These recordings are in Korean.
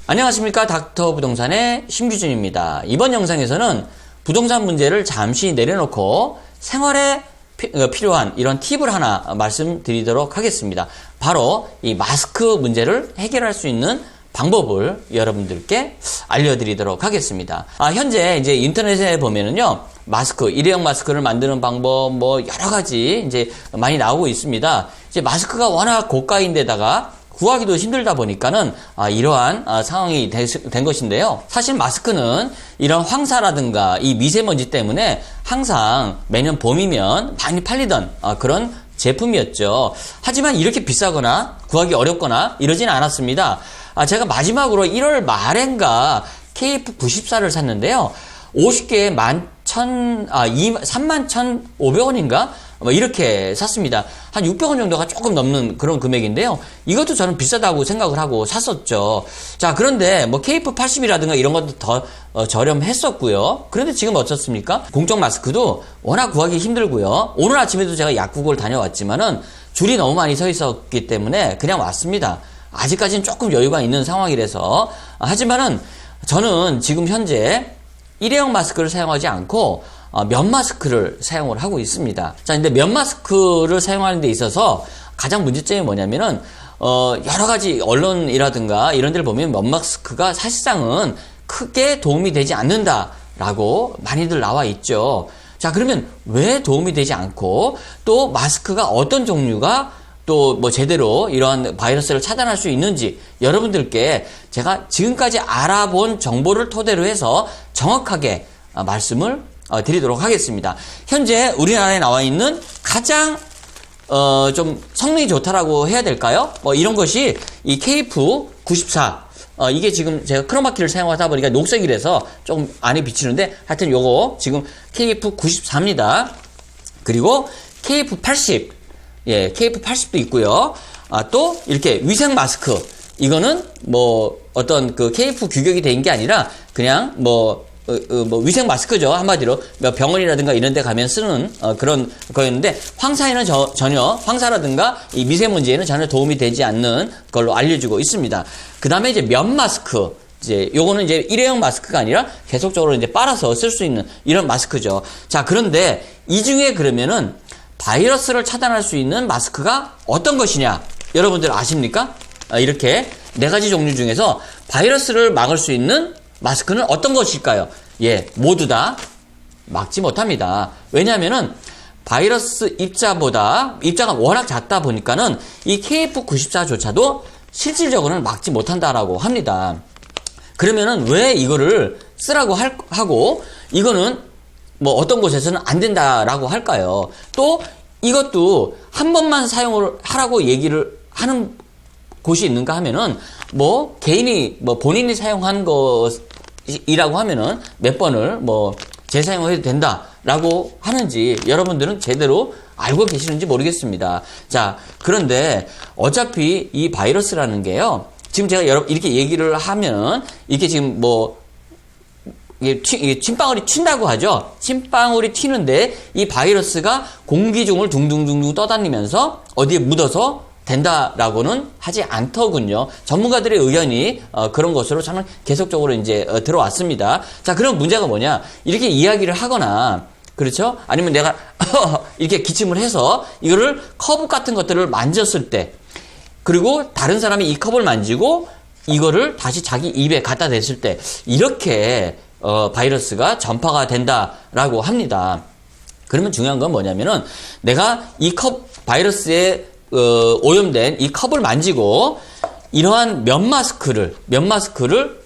안녕하십니까, 닥터 부동산의 심규준입니다. 이번 영상에서는 부동산 문제를 잠시 내려놓고 생활에 필요한 이런 팁을 하나 말씀드리도록 하겠습니다. 바로 이 마스크 문제를 해결할 수 있는 방법을 여러분들께 알려드리도록 하겠습니다. 현재 이제 인터넷에 보면은요, 마스크, 일회용 마스크를 만드는 방법, 여러 가지 이제 많이 나오고 있습니다. 이제 마스크가 워낙 고가인데다가 구하기도 힘들다 보니까는 이러한 상황이 된 것인데요. 사실 마스크는 이런 황사라든가 이 미세먼지 때문에 항상 매년 봄이면 많이 팔리던 그런 제품이었죠. 하지만 이렇게 비싸거나 구하기 어렵거나 이러진 않았습니다. 제가 마지막으로 1월 말엔가 KF94를 샀는데요. 50개에 31,500원인가? 이렇게 샀습니다. 한 600원 정도가 조금 넘는 그런 금액인데요. 이것도 저는 비싸다고 생각을 하고 샀었죠. 자, 그런데 KF80이라든가 이런 것도 더 저렴했었고요. 그런데 지금 어떻습니까? 공적 마스크도 워낙 구하기 힘들고요. 오늘 아침에도 제가 약국을 다녀왔지만은 줄이 너무 많이 서 있었기 때문에 그냥 왔습니다. 아직까지는 조금 여유가 있는 상황이라서. 하지만은 저는 지금 현재 일회용 마스크를 사용하지 않고 면 마스크를 사용을 하고 있습니다. 자, 근데 면 마스크를 사용하는 데 있어서 가장 문제점이 뭐냐면은 여러 가지 언론이라든가 이런 데를 보면 면 마스크가 사실상은 크게 도움이 되지 않는다라고 많이들 나와 있죠. 자, 그러면 왜 도움이 되지 않고 또 마스크가 어떤 종류가 또 제대로 이러한 바이러스를 차단할 수 있는지 여러분들께 제가 지금까지 알아본 정보를 토대로 해서 정확하게 말씀을 드리도록 하겠습니다. 현재 우리나라에 나와 있는 가장 좀 성능이 좋다라고 해야 될까요? 이런 것이 이 KF94 이게 지금 제가 크로마키를 사용하다 보니까 녹색이라서 조금 안에 비치는데 하여튼 요거 지금 KF94입니다. 그리고 KF80 KF80도 있고요. 또 이렇게 위생 마스크 이거는 어떤 그 KF 규격이 된 게 아니라 그냥 위생 마스크죠. 한마디로 병원이라든가 이런 데 가면 쓰는 그런 거였는데 황사에는 전혀 황사라든가 이 미세먼지에는 전혀 도움이 되지 않는 걸로 알려지고 있습니다. 그 다음에 이제 면 마스크. 요거는 이제 일회용 마스크가 아니라 계속적으로 이제 빨아서 쓸 수 있는 이런 마스크죠. 자, 그런데 이 중에 그러면은 바이러스를 차단할 수 있는 마스크가 어떤 것이냐? 여러분들 아십니까? 이렇게 4가지 종류 중에서 바이러스를 막을 수 있는 마스크는 어떤 것일까요? 모두 다 막지 못합니다. 왜냐하면은 바이러스 입자가 워낙 작다 보니까는 이 KF94조차도 실질적으로는 막지 못한다라고 합니다. 그러면은 왜 이거를 쓰라고 하고 이거는 어떤 곳에서는 안 된다라고 할까요? 또 이것도 한 번만 사용을 하라고 얘기를 하는 곳이 있는가 하면은 개인이 본인이 사용한 것이라고 하면은 몇 번을 재사용을 해도 된다라고 하는지 여러분들은 제대로 알고 계시는지 모르겠습니다. 자, 그런데 어차피 이 바이러스라는 게요. 지금 제가 이렇게 얘기를 하면 이게 지금 침방울이 튄다고 하죠. 침방울이 튀는데 이 바이러스가 공기 중을 둥둥둥둥 떠다니면서 어디에 묻어서 된다라고는 하지 않더군요. 전문가들의 의견이 그런 것으로 저는 계속적으로 이제 들어왔습니다. 자, 그럼 문제가 뭐냐? 이렇게 이야기를 하거나 그렇죠? 아니면 내가 이렇게 기침을 해서 이거를 컵 같은 것들을 만졌을 때 그리고 다른 사람이 이 컵을 만지고 이거를 다시 자기 입에 갖다 댔을 때 이렇게 바이러스가 전파가 된다라고 합니다. 그러면 중요한 건 뭐냐면은 내가 이 컵 바이러스에 오염된 이 컵을 만지고 이러한 면 마스크를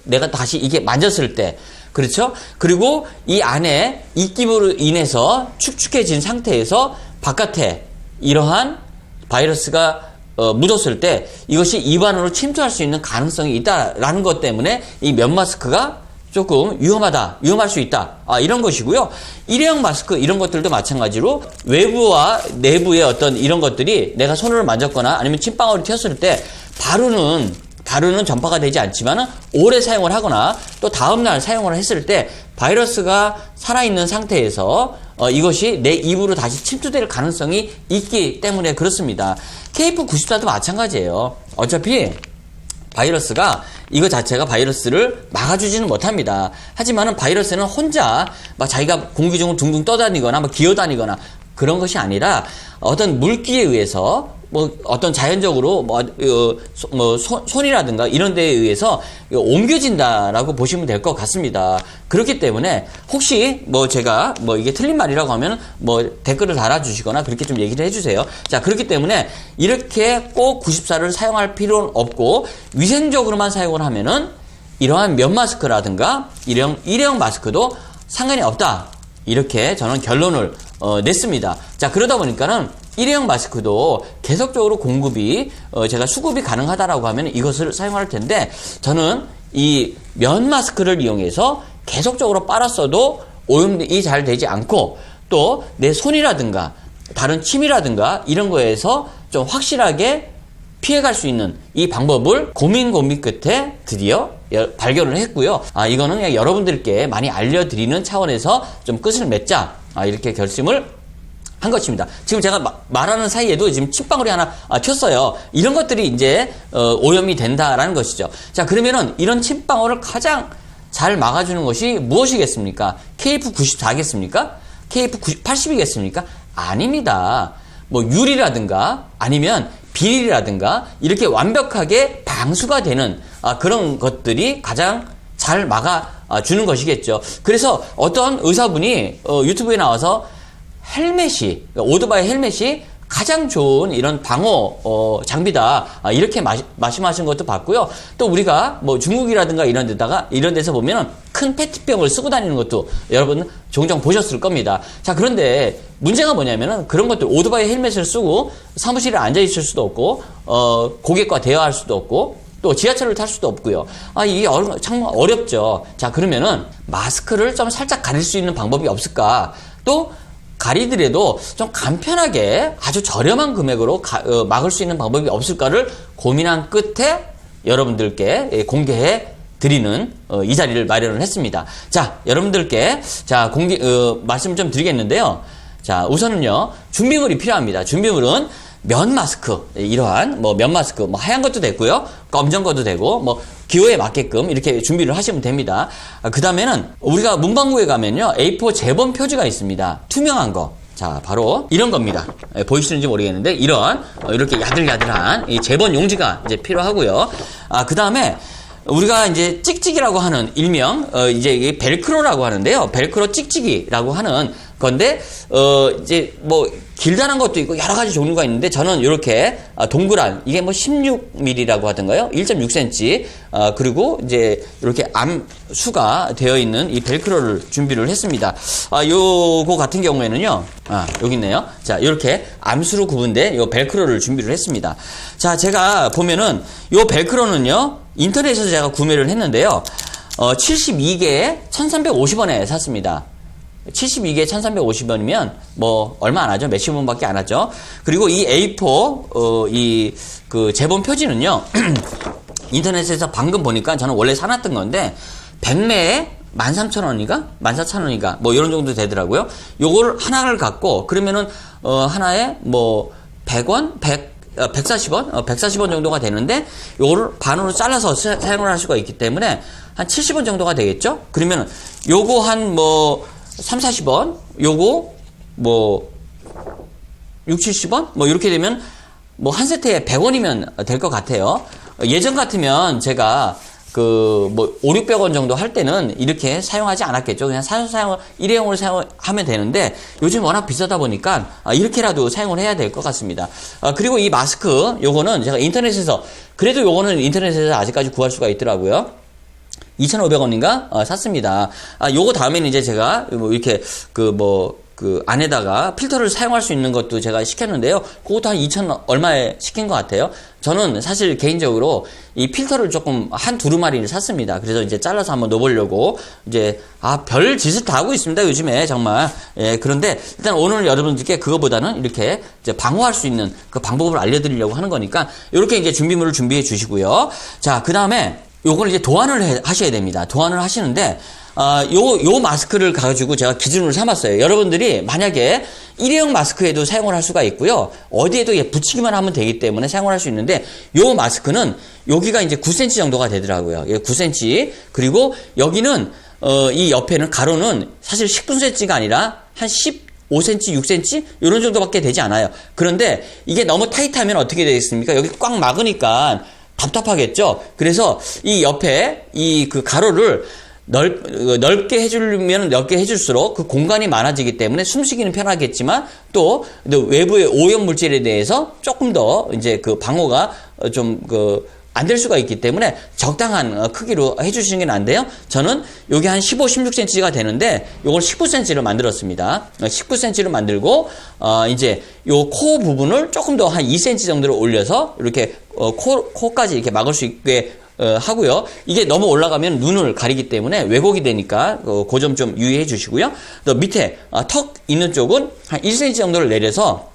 내가 다시 이게 만졌을 때 그렇죠? 그리고 이 안에 입김으로 인해서 축축해진 상태에서 바깥에 이러한 바이러스가 묻었을 때 이것이 입안으로 침투할 수 있는 가능성이 있다라는 것 때문에 이 면 마스크가 조금 위험할 수 있다. 이런 것이고요. 일회용 마스크 이런 것들도 마찬가지로 외부와 내부의 어떤 이런 것들이 내가 손으로 만졌거나 아니면 침방울이 튀었을 때 바로는 전파가 되지 않지만 오래 사용을 하거나 또 다음날 사용을 했을 때 바이러스가 살아있는 상태에서 이것이 내 입으로 다시 침투될 가능성이 있기 때문에 그렇습니다. KF94도 마찬가지예요. 어차피 바이러스가 이거 자체가 바이러스를 막아주지는 못합니다. 하지만은 바이러스는 혼자 막 자기가 공기 중을 둥둥 떠다니거나 막 기어다니거나 그런 것이 아니라 어떤 물기에 의해서 뭐 어떤 자연적으로 손이라든가 이런 데에 의해서 옮겨진다라고 보시면 될 것 같습니다. 그렇기 때문에 혹시 뭐 제가 뭐 이게 틀린 말이라고 하면 뭐 댓글을 달아주시거나 그렇게 좀 얘기를 해주세요. 자, 그렇기 때문에 이렇게 꼭 94를 사용할 필요는 없고 위생적으로만 사용을 하면은 이러한 면 마스크라든가 일회용 마스크도 상관이 없다. 이렇게 저는 결론을 냈습니다. 자, 그러다 보니까는 일회용 마스크도 계속적으로 공급이 제가 수급이 가능하다라고 하면 이것을 사용할 텐데 저는 이 면 마스크를 이용해서 계속적으로 빨았어도 오염이 잘 되지 않고 또 내 손이라든가 다른 침이라든가 이런 거에서 좀 확실하게 피해갈 수 있는 이 방법을 고민 끝에 드디어 발견을 했고요. 이거는 그냥 여러분들께 많이 알려드리는 차원에서 좀 끝을 맺자 이렇게 결심을 한 것입니다. 지금 제가 말하는 사이에도 지금 침방울이 하나 튀었어요. 이런 것들이 이제 오염이 된다라는 것이죠. 자, 그러면은 이런 침방울을 가장 잘 막아주는 것이 무엇이겠습니까? KF94겠습니까? KF80이겠습니까? 아닙니다. 뭐 유리라든가 아니면 비닐이라든가 이렇게 완벽하게 방수가 되는 그런 것들이 가장 잘 막아주는 것이겠죠. 그래서 어떤 의사분이 유튜브에 나와서 헬멧이, 오토바이 헬멧이 가장 좋은 이런 방어 장비다 이렇게 말씀하신 것도 봤고요. 또 우리가 뭐 중국이라든가 이런 데서 보면은 큰 페트병을 쓰고 다니는 것도 여러분 종종 보셨을 겁니다. 자, 그런데 문제가 뭐냐면은 그런 것들 오토바이 헬멧을 쓰고 사무실에 앉아 있을 수도 없고 고객과 대화할 수도 없고 또 지하철을 탈 수도 없고요. 이게 정말 어렵죠. 자, 그러면은 마스크를 좀 살짝 가릴 수 있는 방법이 없을까? 또 가리더라도 좀 간편하게 아주 저렴한 금액으로 막을 수 있는 방법이 없을까를 고민한 끝에 여러분들께 공개해 드리는 이 자리를 마련을 했습니다. 자, 여러분들께 말씀 좀 드리겠는데요. 자, 우선은요, 준비물이 필요합니다. 준비물은 면 마스크, 이러한 면 마스크, 하얀 것도 되고요, 검정 것도 되고, 기호에 맞게끔 이렇게 준비를 하시면 됩니다. 그 다음에는 우리가 문방구에 가면요, A4 재본 표지가 있습니다. 투명한 거. 자, 바로 이런 겁니다. 보이시는지 모르겠는데 이렇게 야들야들한 이 재본 용지가 이제 필요하고요. 그 다음에 우리가 이제 찍찍이라고 하는 일명 이제 이게 벨크로라고 하는데요. 벨크로 찍찍이라고 하는 건데 이제 길다란 것도 있고 여러 가지 종류가 있는데 저는 이렇게 동그란 이게 16mm라고 하던가요? 1.6cm 그리고 이제 이렇게 암수가 되어 있는 이 벨크로를 준비를 했습니다. 요거 같은 경우에는요. 여기 있네요. 자, 이렇게 암수로 구분된 요 벨크로를 준비를 했습니다. 자, 제가 보면은 요 벨크로는요. 인터넷에서 제가 구매를 했는데요. 72개에 1,350원에 샀습니다. 72개에 1,350원이면 얼마 안 하죠. 몇십 원밖에 안 하죠. 그리고 이 A4 그 재본 표지는요. 인터넷에서 방금 보니까 저는 원래 사놨던 건데 100매에 13,000원인가? 14,000원인가? 이런 정도 되더라고요. 요걸 하나를 갖고 그러면은 하나에 100원? 140원? 140원 정도가 되는데 요거를 반으로 잘라서 사용을 할 수가 있기 때문에 한 70원 정도가 되겠죠? 그러면 요거 한 3, 40원, 요거 6, 70원? 이렇게 되면 한 세트에 100원이면 될 것 같아요. 예전 같으면 제가 5, 600원 정도 할 때는 이렇게 사용하지 않았겠죠. 그냥 일회용으로 사용하면 되는데 요즘 워낙 비싸다 보니까 이렇게라도 사용을 해야 될 것 같습니다. 그리고 이 마스크 요거는 제가 그래도 요거는 인터넷에서 아직까지 구할 수가 있더라고요. 2,500원인가? 샀습니다. 요거 다음에는 이제 제가 이렇게 안에다가 필터를 사용할 수 있는 것도 제가 시켰는데요. 그것도 한 2,000 얼마에 시킨 것 같아요. 저는 사실 개인적으로 이 필터를 조금 한 두루마리를 샀습니다. 그래서 이제 잘라서 한번 넣어보려고 이제 별 짓을 다 하고 있습니다. 요즘에 정말. 예, 그런데 일단 오늘 여러분들께 그거보다는 이렇게 이제 방어할 수 있는 그 방법을 알려드리려고 하는 거니까 이렇게 이제 준비물을 준비해 주시고요. 자, 그 다음에 요걸 이제 도안을 하셔야 됩니다. 도안을 하시는데, 요 마스크를 가지고 제가 기준으로 삼았어요. 여러분들이 만약에 일회용 마스크에도 사용을 할 수가 있고요. 어디에도 붙이기만 하면 되기 때문에 사용을 할 수 있는데, 요 마스크는 여기가 이제 9cm 정도가 되더라고요. 9cm. 그리고 여기는, 이 옆에는 가로는 사실 19cm가 아니라 한 15cm, 6cm? 이런 정도밖에 되지 않아요. 그런데 이게 너무 타이트하면 어떻게 되겠습니까? 여기 꽉 막으니까 답답하겠죠? 그래서 이 옆에 이 그 가로를 넓게 해주면 넓게 해줄수록 그 공간이 많아지기 때문에 숨쉬기는 편하겠지만 또 외부의 오염 물질에 대해서 조금 더 이제 그 방어가 좀 안 될 수가 있기 때문에 적당한 크기로 해주시는 게 나은데요. 저는 여기 한 15, 16cm가 되는데 요걸 19cm로 만들었습니다. 19cm로 만들고 이제 요 코 부분을 조금 더 한 2cm 정도로 올려서 이렇게 코까지 이렇게 막을 수 있게 하고요. 이게 너무 올라가면 눈을 가리기 때문에 왜곡이 되니까 그 점 좀 유의해 주시고요. 또 밑에 턱 있는 쪽은 한 1cm 정도를 내려서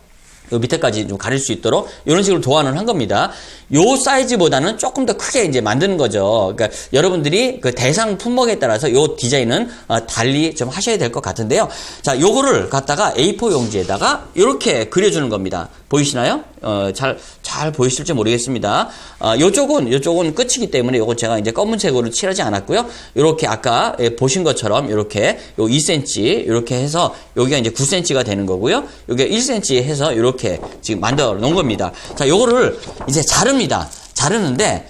요 밑에까지 좀 가릴 수 있도록 이런 식으로 도안을 한 겁니다. 요 사이즈보다는 조금 더 크게 이제 만드는 거죠. 그러니까 여러분들이 그 대상 품목에 따라서 요 디자인은 달리 좀 하셔야 될 것 같은데요. 자, 요거를 갖다가 A4 용지에다가 이렇게 그려주는 겁니다. 보이시나요? 잘 보이실지 모르겠습니다. 요쪽은 끝이기 때문에 요거 제가 이제 검은색으로 칠하지 않았고요. 요렇게 아까 보신 것처럼 요렇게 요 2cm 요렇게 해서 여기가 이제 9cm가 되는 거고요. 요게 1cm 해서 요렇게 지금 만들어 놓은 겁니다. 자, 요거를 이제 자르는데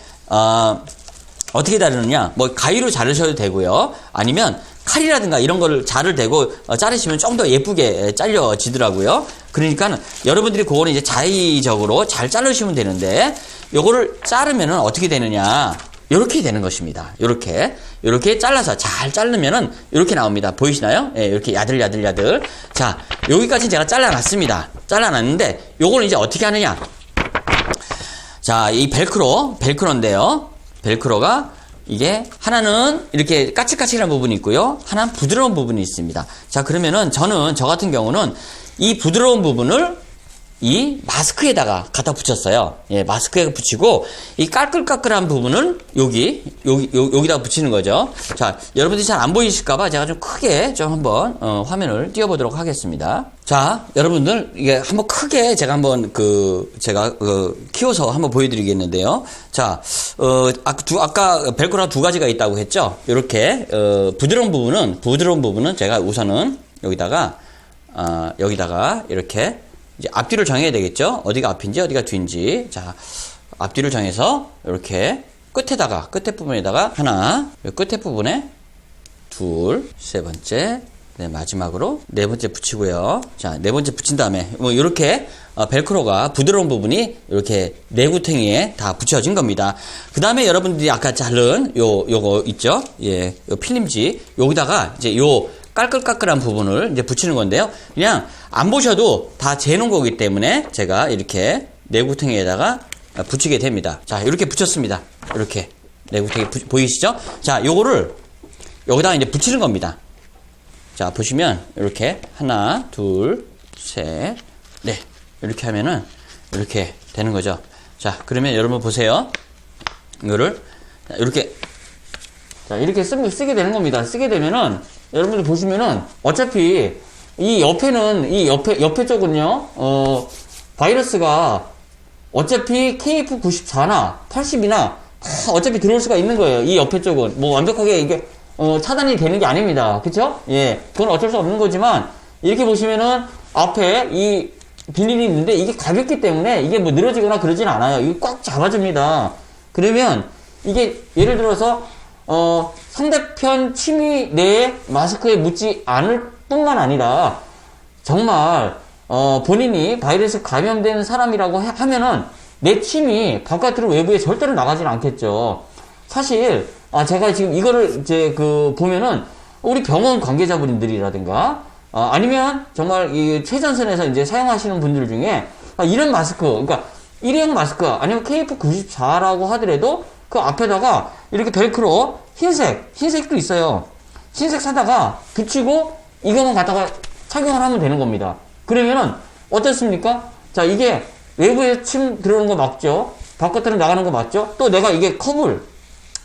어떻게 자르느냐? 뭐 가위로 자르셔도 되고요. 아니면 칼이라든가 이런 거를 자를 대고 자르시면 좀 더 예쁘게 잘려지더라고요. 그러니까 여러분들이 그거는 이제 자의적으로 잘 자르시면 되는데 요거를 자르면은 어떻게 되느냐? 요렇게 되는 것입니다. 요렇게 잘라서 잘 자르면은 요렇게 나옵니다. 보이시나요? 예, 이렇게 야들야들. 자, 여기까지 제가 잘라놨습니다. 잘라놨는데 요거는 이제 어떻게 하느냐? 자, 이 벨크로인데요. 벨크로가 이게 하나는 이렇게 까칠까칠한 부분이 있고요. 하나는 부드러운 부분이 있습니다. 자, 그러면은 저 같은 경우는 이 부드러운 부분을 이 마스크에다가 갖다 붙였어요. 예, 마스크에 붙이고 이 까끌까끌한 부분은 여기다가 붙이는 거죠. 자, 여러분들이 잘 안 보이실까봐 제가 좀 크게 좀 한번 화면을 띄워보도록 하겠습니다. 자, 여러분들 이게 한번 크게 제가 한번 키워서 한번 보여드리겠는데요. 자, 아까 벨크로가 두 가지가 있다고 했죠. 이렇게 부드러운 부분은 제가 우선은 여기다가 이렇게 이제 앞뒤를 정해야 되겠죠? 어디가 앞인지 어디가 뒤인지. 자, 앞뒤를 정해서 이렇게 끝에 부분에다가 하나, 끝에 부분에 둘, 세 번째, 네, 마지막으로 네 번째 붙이고요. 자, 네 번째 붙인 다음에 뭐 이렇게 벨크로가 부드러운 부분이 이렇게 내구탱이에 다 붙여진 겁니다. 그 다음에 여러분들이 아까 자른 요거 있죠? 예, 요 필름지 여기다가 이제 요 깔끌깔끌한 부분을 이제 붙이는 건데요. 그냥 안 보셔도 다 재놓은 거기 때문에 제가 이렇게 내구탱이에다가 붙이게 됩니다. 자, 이렇게 붙였습니다. 이렇게 내구탱이 보이시죠? 자, 요거를 여기다가 이제 붙이는 겁니다. 자, 보시면 이렇게 하나, 둘, 셋, 네, 이렇게 하면은 이렇게 되는 거죠. 자, 그러면 여러분 보세요. 이거를 이렇게 쓰게 되는 겁니다. 쓰게 되면은 여러분들 보시면은 어차피 이 옆에 쪽은요 바이러스가 어차피 KF94나 80이나 다 어차피 들어올 수가 있는 거예요. 이 옆에 쪽은 뭐 완벽하게 이게 차단이 되는 게 아닙니다. 그쵸? 예, 그건 어쩔 수 없는 거지만 이렇게 보시면은 앞에 이 비닐이 있는데 이게 가볍기 때문에 이게 뭐 늘어지거나 그러진 않아요. 이게 꽉 잡아줍니다. 그러면 이게 예를 들어서 상대편 침이 내 마스크에 묻지 않을 뿐만 아니라 정말 본인이 바이러스 감염된 사람이라고 하면은 내 침이 바깥으로 외부에 절대로 나가지는 않겠죠. 사실 제가 지금 이거를 이제 보면은 우리 병원 관계자분들이라든가 아니면 정말 이 최전선에서 이제 사용하시는 분들 중에 이런 마스크, 그러니까 일회용 마스크 아니면 KF94라고 하더라도 그 앞에다가 이렇게 벨크로 흰색도 있어요. 흰색 사다가 붙이고 이거만 갖다가 착용을 하면 되는 겁니다. 그러면은 어떻습니까? 자, 이게 외부에 침 들어오는 거 맞죠? 바깥으로 나가는 거 맞죠? 또 내가 이게 컵을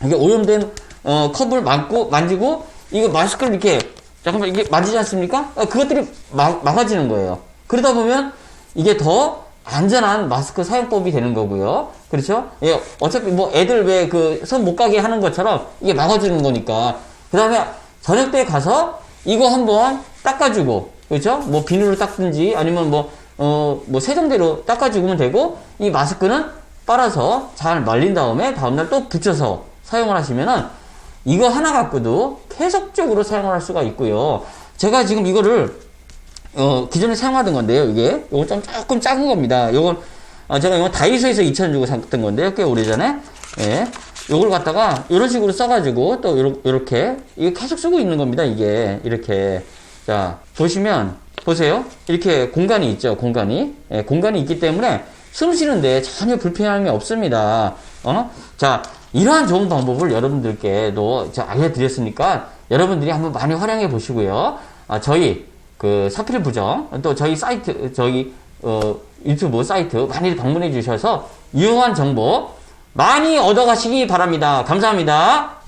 이게 오염된 컵을 만지고 이거 마스크를 이렇게 잠깐만 이게 만지지 않습니까? 그것들이 막아지는 거예요. 그러다 보면 이게 더 안전한 마스크 사용법이 되는 거고요. 그렇죠? 예, 어차피 뭐 애들 왜 그 손 못 가게 하는 것처럼 이게 막아주는 거니까. 그 다음에 저녁 때 가서 이거 한번 닦아주고, 그렇죠? 뭐 비누로 닦든지 아니면 뭐 세정대로 닦아주면 되고, 이 마스크는 빨아서 잘 말린 다음에 다음날 또 붙여서 사용을 하시면은 이거 하나 갖고도 계속적으로 사용을 할 수가 있고요. 제가 지금 이거를 기존에 사용하던 건데요. 요거 좀 조금 작은 겁니다. 요건 제가 이거 다이소에서 2,000원 주고 샀던 건데요. 꽤 오래전에. 예. 요걸 갖다가 이런 식으로 써가지고 또 요렇게 이거 계속 쓰고 있는 겁니다. 이게 이렇게. 자, 보세요. 이렇게 공간이 있죠. 공간이. 예, 공간이 있기 때문에 숨 쉬는데 전혀 불편함이 없습니다. 자, 이러한 좋은 방법을 여러분들께도 알려드렸으니까 여러분들이 한번 많이 활용해 보시고요. 저희 그 사필 부정 또 저희 사이트 유튜브 사이트 많이 방문해 주셔서 유용한 정보 많이 얻어 가시기 바랍니다. 감사합니다.